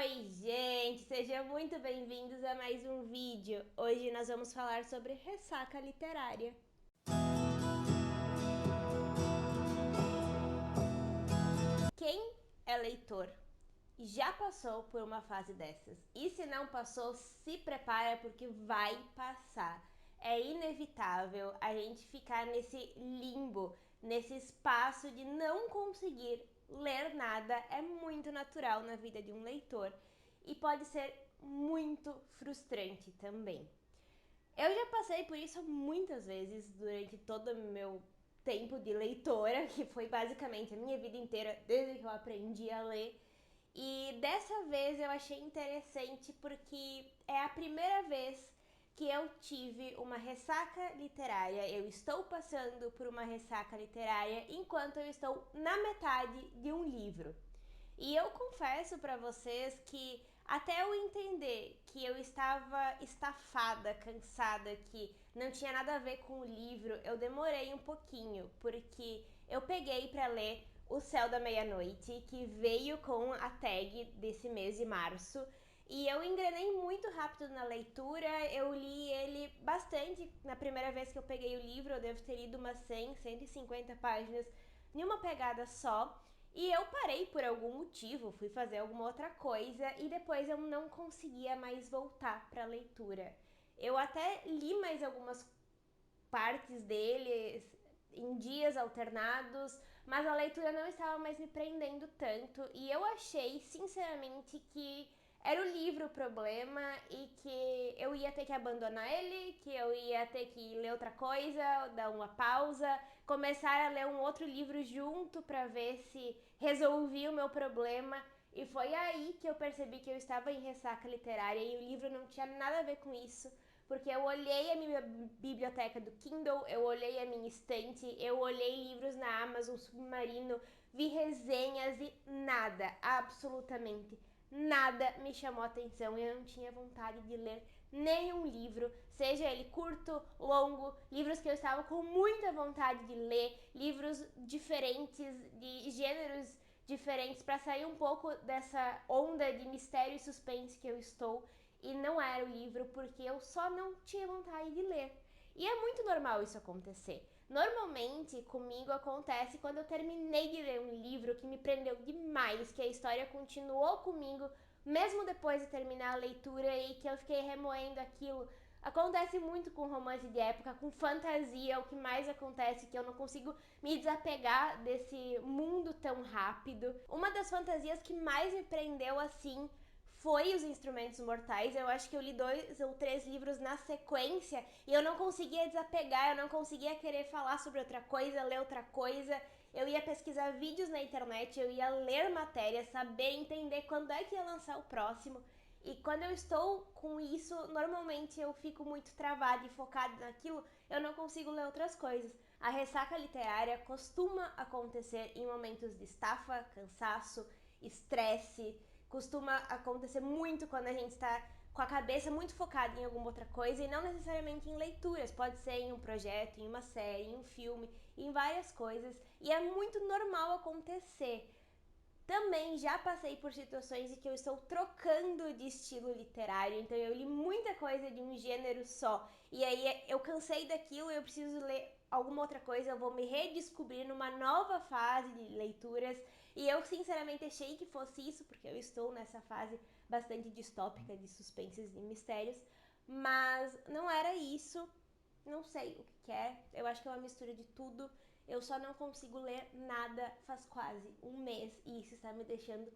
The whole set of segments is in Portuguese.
Oi, gente! Sejam muito bem-vindos a mais um vídeo. Hoje nós vamos falar sobre ressaca literária. Quem é leitor já passou por uma fase dessas? E se não passou, se prepara porque vai passar. É inevitável a gente ficar nesse limbo, nesse espaço de não conseguir ler nada. É muito natural na vida de um leitor e pode ser muito frustrante também. Eu já passei por isso muitas vezes durante todo o meu tempo de leitora, que foi basicamente a minha vida inteira, desde que eu aprendi a ler. E dessa vez eu achei interessante porque é a primeira vez que eu tive uma ressaca literária. Eu estou passando por uma ressaca literária enquanto eu estou na metade de um livro. E eu confesso para vocês que até eu entender que eu estava estafada, cansada, que não tinha nada a ver com o livro, eu demorei um pouquinho, porque eu peguei para ler O Céu da Meia-Noite, que veio com a tag desse mês de março. E eu engrenei muito rápido na leitura, eu li ele bastante. Na primeira vez que eu peguei o livro, eu devo ter lido umas 100, 150 páginas em uma pegada só. E eu parei por algum motivo, fui fazer alguma outra coisa e depois eu não conseguia mais voltar para a leitura. Eu até li mais algumas partes dele em dias alternados, mas a leitura não estava mais me prendendo tanto e eu achei, sinceramente, que era o livro o problema e que eu ia ter que abandonar ele, que eu ia ter que ler outra coisa, dar uma pausa, começar a ler um outro livro junto para ver se resolvia o meu problema. E foi aí que eu percebi que eu estava em ressaca literária e o livro não tinha nada a ver com isso, porque eu olhei a minha biblioteca do Kindle, eu olhei a minha estante, eu olhei livros na Amazon Submarino, vi resenhas e nada, absolutamente nada me chamou a atenção e eu não tinha vontade de ler nenhum livro, seja ele curto, longo, livros que eu estava com muita vontade de ler, livros diferentes, de gêneros diferentes, para sair um pouco dessa onda de mistério e suspense que eu estou. E não era o livro porque eu só não tinha vontade de ler. E é muito normal isso acontecer. Normalmente comigo acontece quando eu terminei de ler um livro que me prendeu demais, que a história continuou comigo mesmo depois de terminar a leitura e que eu fiquei remoendo aquilo. Acontece muito com romance de época, com fantasia, o que mais acontece que eu não consigo me desapegar desse mundo tão rápido. Uma das fantasias que mais me prendeu assim foi Os Instrumentos Mortais. Eu acho que eu li 2 ou 3 livros na sequência e eu não conseguia desapegar, eu não conseguia querer falar sobre outra coisa, ler outra coisa. Eu ia pesquisar vídeos na internet, eu ia ler matérias, saber entender quando é que ia lançar o próximo. E quando eu estou com isso, normalmente eu fico muito travada e focada naquilo, eu não consigo ler outras coisas. A ressaca literária costuma acontecer em momentos de estafa, cansaço, estresse. Costuma acontecer muito quando a gente está com a cabeça muito focada em alguma outra coisa e não necessariamente em leituras. Pode ser em um projeto, em uma série, em um filme, em várias coisas. E é muito normal acontecer. Também já passei por situações em que eu estou trocando de estilo literário, então eu li muita coisa de um gênero só, e aí eu cansei daquilo e eu preciso ler alguma outra coisa, eu vou me redescobrir numa nova fase de leituras, e eu sinceramente achei que fosse isso, porque eu estou nessa fase bastante distópica de suspenses e mistérios, mas não era isso. Não sei o que é, eu acho que é uma mistura de tudo. Eu só não consigo ler nada faz quase um mês e isso está me deixando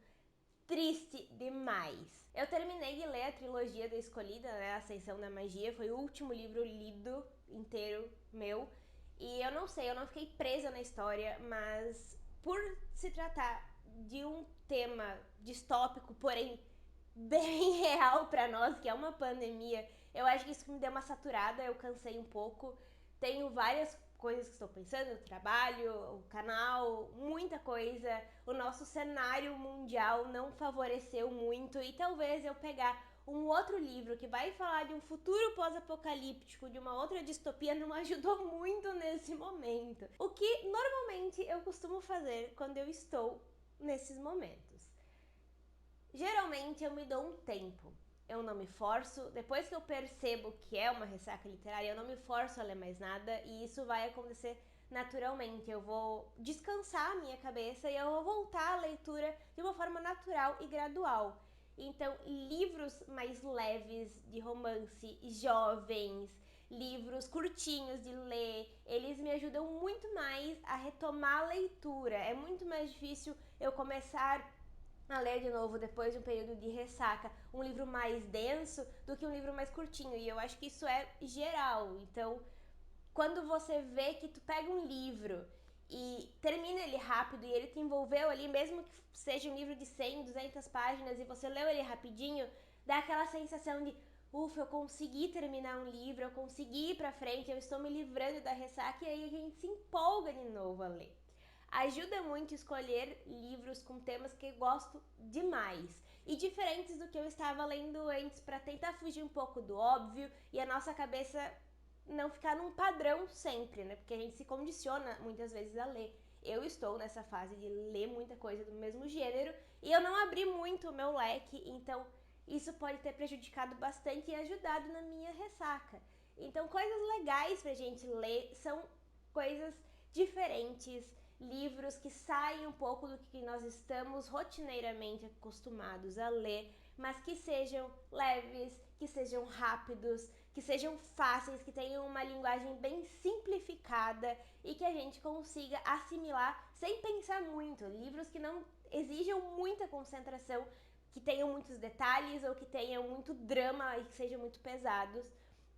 triste demais. Eu terminei de ler a trilogia da Escolhida, né, Ascensão da Magia, foi o último livro lido inteiro meu. E eu não sei, eu não fiquei presa na história, mas por se tratar de um tema distópico, porém bem real pra nós, que é uma pandemia, eu acho que isso me deu uma saturada, eu cansei um pouco. Tenho várias coisas que estou pensando, o trabalho, o canal, muita coisa. O nosso cenário mundial não favoreceu muito e talvez eu pegar um outro livro que vai falar de um futuro pós-apocalíptico, de uma outra distopia, não ajudou muito nesse momento. O que normalmente eu costumo fazer quando eu estou nesses momentos. Geralmente eu me dou um tempo. Eu não me forço. Depois que eu percebo que é uma ressaca literária, eu não me forço a ler mais nada e isso vai acontecer naturalmente. Eu vou descansar a minha cabeça e eu vou voltar à leitura de uma forma natural e gradual. Então, livros mais leves de romance, jovens, livros curtinhos de ler, eles me ajudam muito mais a retomar a leitura. É muito mais difícil eu começar a ler de novo depois de um período de ressaca um livro mais denso do que um livro mais curtinho. E eu acho que isso é geral. Então, quando você vê que tu pega um livro e termina ele rápido e ele te envolveu ali, mesmo que seja um livro de 100, 200 páginas e você leu ele rapidinho, dá aquela sensação de ufa, eu consegui terminar um livro, eu consegui ir pra frente, eu estou me livrando da ressaca, e aí a gente se empolga de novo a ler. Ajuda muito escolher livros com temas que eu gosto demais e diferentes do que eu estava lendo antes, para tentar fugir um pouco do óbvio e a nossa cabeça não ficar num padrão sempre, né? Porque a gente se condiciona muitas vezes a ler. Eu estou nessa fase de ler muita coisa do mesmo gênero e eu não abri muito o meu leque, então isso pode ter prejudicado bastante e ajudado na minha ressaca. Então, coisas legais pra gente ler são coisas diferentes, livros que saem um pouco do que nós estamos rotineiramente acostumados a ler, mas que sejam leves, que sejam rápidos, que sejam fáceis, que tenham uma linguagem bem simplificada e que a gente consiga assimilar sem pensar muito. Livros que não exijam muita concentração, que tenham muitos detalhes ou que tenham muito drama e que sejam muito pesados,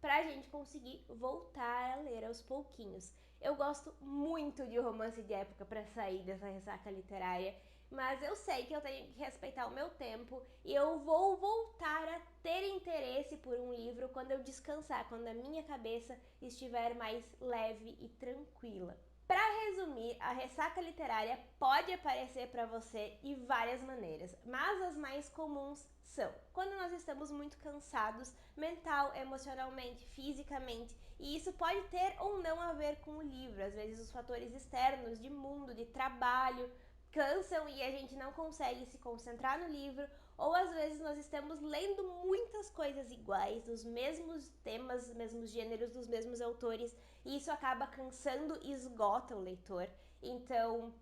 para a gente conseguir voltar a ler aos pouquinhos. Eu gosto muito de romance de época para sair dessa ressaca literária, mas eu sei que eu tenho que respeitar o meu tempo e eu vou voltar a ter interesse por um livro quando eu descansar, quando a minha cabeça estiver mais leve e tranquila. Para resumir, a ressaca literária pode aparecer para você de várias maneiras, mas as mais comuns são quando nós estamos muito cansados, mental, emocionalmente, fisicamente, e isso pode ter ou não a ver com o livro. Às vezes os fatores externos de mundo, de trabalho, cansam e a gente não consegue se concentrar no livro, ou às vezes nós estamos lendo muitas coisas iguais, dos mesmos temas, dos mesmos gêneros, dos mesmos autores, e isso acaba cansando e esgota o leitor. Então,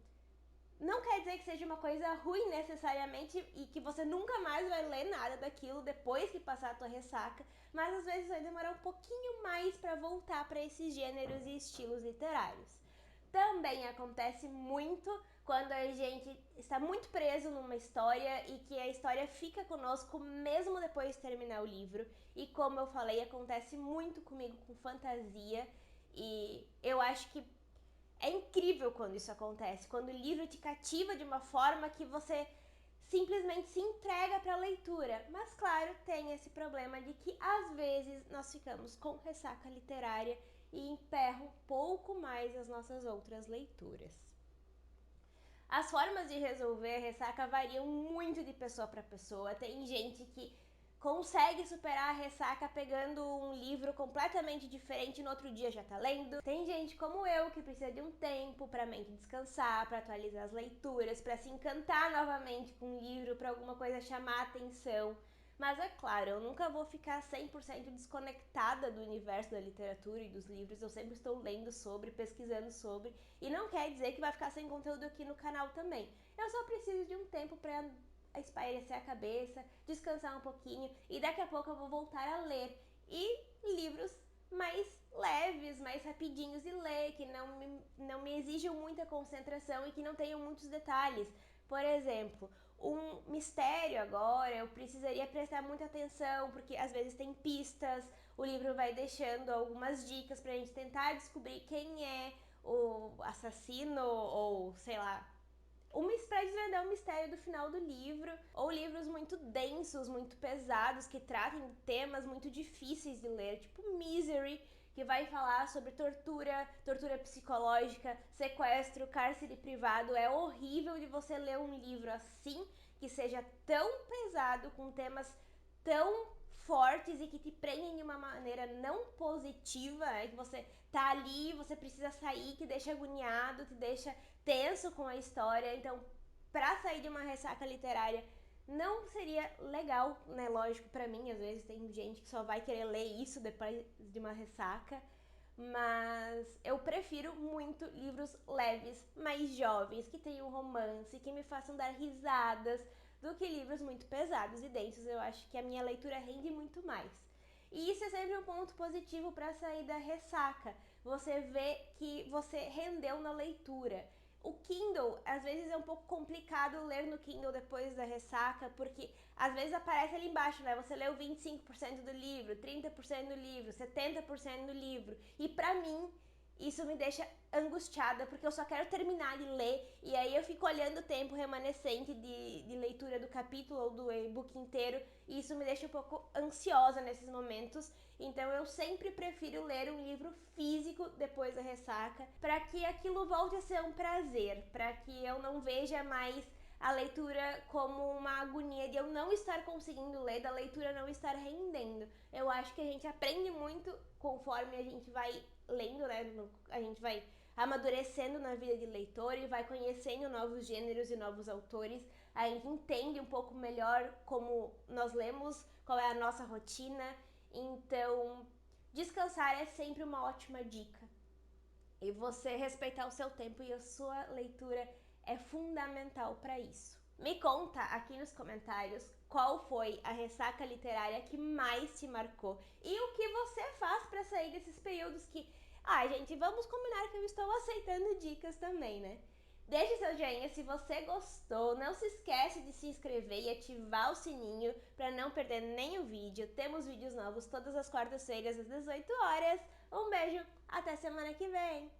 não quer dizer que seja uma coisa ruim necessariamente e que você nunca mais vai ler nada daquilo depois que passar a tua ressaca, mas às vezes vai demorar um pouquinho mais para voltar para esses gêneros e estilos literários. Também acontece muito quando a gente está muito preso numa história e que a história fica conosco mesmo depois de terminar o livro. E como eu falei, acontece muito comigo com fantasia. E eu acho que é incrível quando isso acontece, quando o livro te cativa de uma forma que você simplesmente se entrega para a leitura. Mas claro, tem esse problema de que às vezes nós ficamos com ressaca literária e emperra um pouco mais as nossas outras leituras. As formas de resolver a ressaca variam muito de pessoa para pessoa. Tem gente que consegue superar a ressaca pegando um livro completamente diferente e no outro dia já tá lendo. Tem gente como eu que precisa de um tempo para a mente descansar, para atualizar as leituras, para se encantar novamente com um livro, para alguma coisa chamar a atenção. Mas é claro, eu nunca vou ficar 100% desconectada do universo da literatura e dos livros. Eu sempre estou lendo sobre, pesquisando sobre, e não quer dizer que vai ficar sem conteúdo aqui no canal também. Eu só preciso de um tempo para espairecer a cabeça, descansar um pouquinho, e daqui a pouco eu vou voltar a ler. E livros mais leves, mais rapidinhos de ler, que não me exijam muita concentração e que não tenham muitos detalhes. Por exemplo, um mistério agora, eu precisaria prestar muita atenção, porque às vezes tem pistas, o livro vai deixando algumas dicas pra gente tentar descobrir quem é o assassino, ou sei lá, para desvendar o mistério do final do livro, ou livros muito densos, muito pesados, que tratem de temas muito difíceis de ler, tipo Misery, que vai falar sobre tortura, tortura psicológica, sequestro, cárcere privado. É horrível de você ler um livro assim, que seja tão pesado, com temas tão fortes e que te prendem de uma maneira não positiva, que você tá ali, você precisa sair, te deixa agoniado, te deixa tenso com a história. Então, para sair de uma ressaca literária, não seria legal, né? Lógico, pra mim, às vezes tem gente que só vai querer ler isso depois de uma ressaca, mas eu prefiro muito livros leves, mais jovens, que tenham romance, que me façam dar risadas, do que livros muito pesados e densos. Eu acho que a minha leitura rende muito mais. E isso é sempre um ponto positivo para sair da ressaca. Você vê que você rendeu na leitura. O Kindle, às vezes é um pouco complicado ler no Kindle depois da ressaca, porque às vezes aparece ali embaixo, né? Você leu 25% do livro, 30% do livro, 70% do livro. E pra mim, isso me deixa angustiada, porque eu só quero terminar de ler, e aí eu fico olhando o tempo remanescente de leitura do capítulo ou do e-book inteiro, e isso me deixa um pouco ansiosa nesses momentos. Então eu sempre prefiro ler um livro físico depois da ressaca, para que aquilo volte a ser um prazer, para que eu não veja mais a leitura como uma agonia de eu não estar conseguindo ler, da leitura não estar rendendo. Eu acho que a gente aprende muito conforme a gente vai lendo, né? A gente vai amadurecendo na vida de leitor e vai conhecendo novos gêneros e novos autores. A gente entende um pouco melhor como nós lemos, qual é a nossa rotina. Então, descansar é sempre uma ótima dica. E você respeitar o seu tempo e a sua leitura é fundamental para isso. Me conta aqui nos comentários qual foi a ressaca literária que mais te marcou e o que você faz para sair desses períodos que, gente, vamos combinar que eu estou aceitando dicas também, né? Deixe seu joinha se você gostou, não se esquece de se inscrever e ativar o sininho para não perder nenhum vídeo. Temos vídeos novos todas as quartas-feiras às 18 horas. Um beijo, até semana que vem!